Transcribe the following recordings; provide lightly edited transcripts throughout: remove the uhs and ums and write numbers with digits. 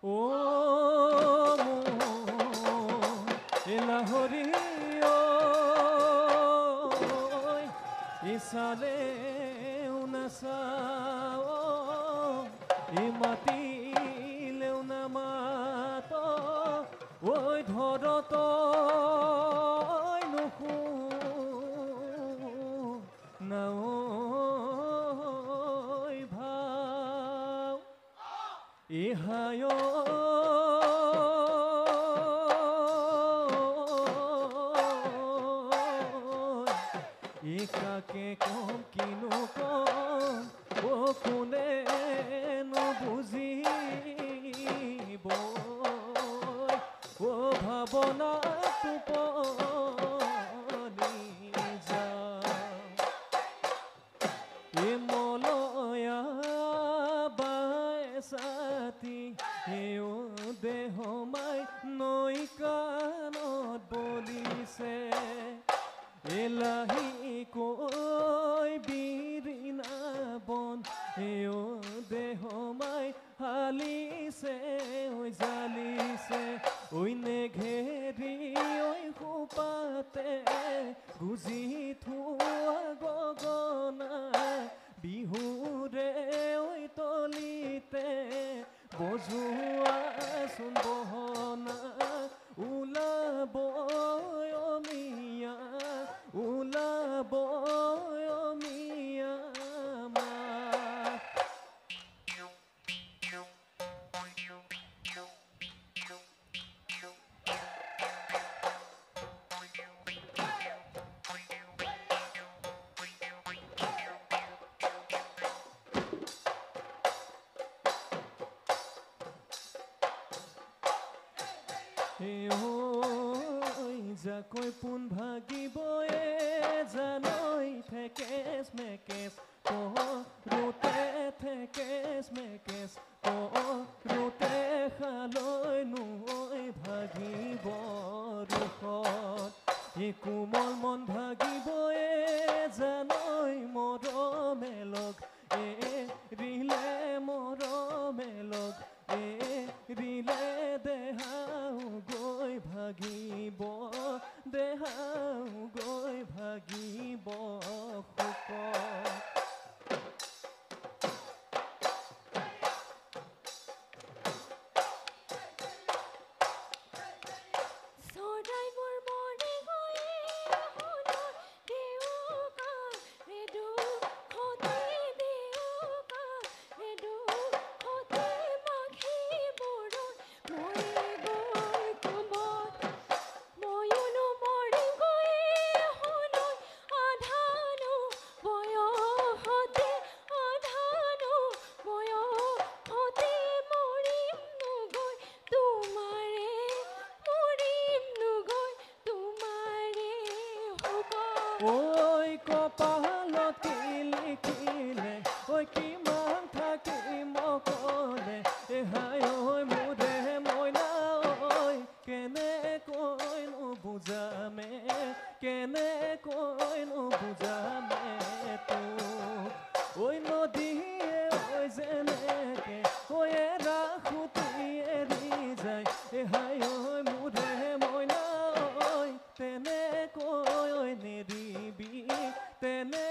ও এলাহরি ওই ইসালে উনাসাও ইমাতিলে উনামাতো ওই ধরত নুখু নাও ভাও ইহায় একাকে কম কিনো কম ও কোনে বুঝিব ও ভাবনা টোপনি যাও এ মলয়া বাই সাথী এও দেহ মাই নৈ কাণত বলিছে এলাহি কৈ বিৰিণা বন এও দেহ মাই হালিছে ঐ জালিছে ঐ নেঘেৰি ঐ সোপাতে গুজি থোৱা গগনা বিহুৰে ঐ তলিতে বজোৱাচোন বহনা ওলাব অমিয়া ওলাব অমিয়া যাকৈ পোন ভাগিবয়ে জানৈ থেকেচ মেকেচ পৰোতে থেকেচ মেকেচ পৰোতে খালৈ নৈ ভাগিব ৰুখত এই কোমল মন ভাগিবয়ে জানৈ মৰমে লগ এৰিলে মৰমে লগ এৰিলে দেহাও গৈ ভাগিব দেহাও গৈ ভাগিব শোকত ঐ কপালত লিখিলে ঐ কিমান থাকিম অকলে এহাই ঐ মোৰে মইনা ঐ কেনেকৈনো বুজামে কেনেকৈনো বুজামে তোক ঐ নদীয়ে ঐ যেনেকে ঐ ৰাখোতি এৰি যায় এহাই ঐ মোৰে মইনা ঐ তেনেকৈ নেৰিবি তেনে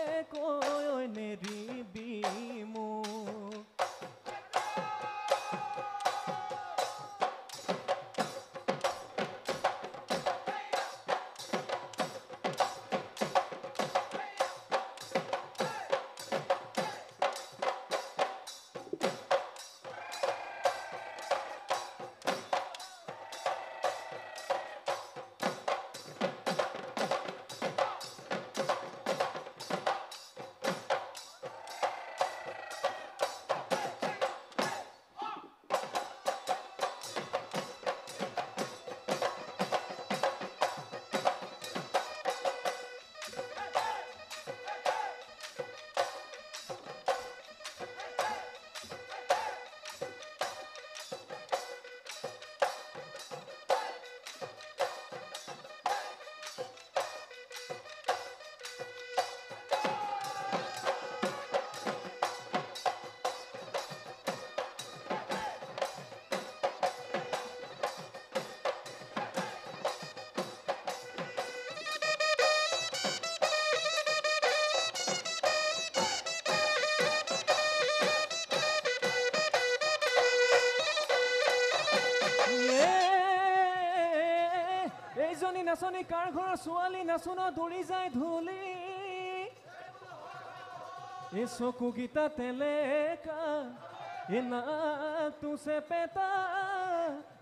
জানি কাৰ ঘৰৰ ছোৱালী নাচোন দৌৰি যায় ধূলি এই চকুকেইটা তেলেকা এই নাকটো চেপেটা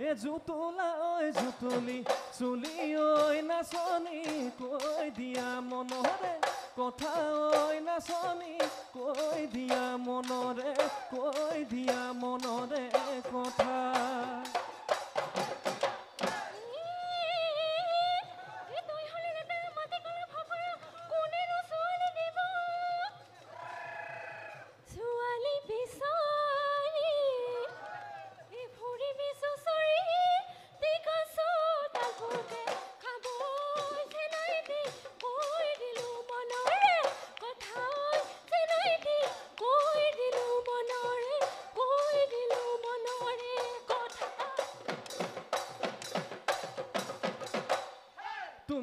এই জুতুলা ঐ জুতুলি চুলি ঐ নাচনি কৈ দিয়া মনৰে কথা ঐ নাচনি কৈ দিয়া মনৰে কথা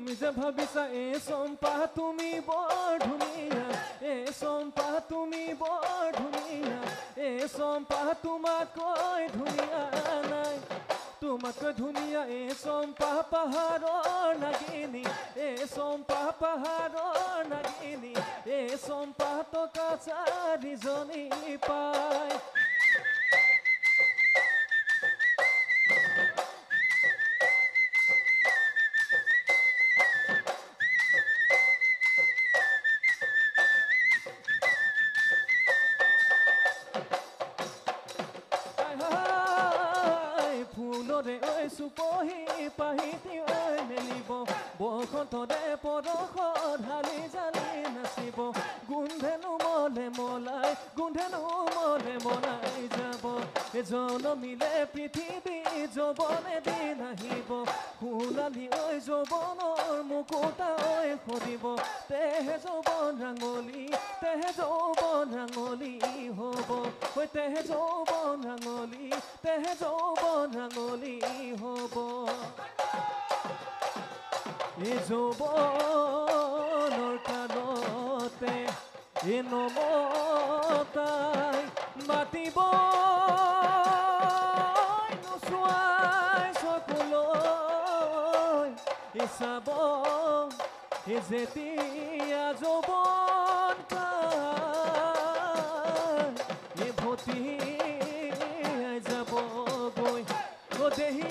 তুমি যে ভাবিছা এই চম্পা তুমি বৰ ধুনীয়া এই চম্পা তুমি বৰ ধুনীয়া এই চম্পা তোমাতকৈ ধুনীয়া নাই তোমাতকৈ ধুনীয়া এই চম্পা পাহাৰৰ নাগিনী এই চম্পা পাহাৰৰ নাগিনী এই চম্পা টকা চাৰিজনী পায় চুপহি পাহিতি ঐ মেলিব বসন্তৰে পৰশত ঢালি জালি নাচিব গোন্ধেনো মলে মলাই যাব জনমিলে পৃথিৱী যৌৱনে দিন আহিব সোণালী ঐ যৌৱনৰ মুকুতা ঐ সৰিব তেহে যৌৱন ৰাঙলী হ'ব ঐ তেহে যৌৱন ৰাঙলী হ'ব এই যৌৱনৰ কাণতে এই নমতাই মাতিব নোচোৱাই চকুলৈ এই চাব এই যেতিয়া যৌৱন এই ভতি যাবগৈ দেহি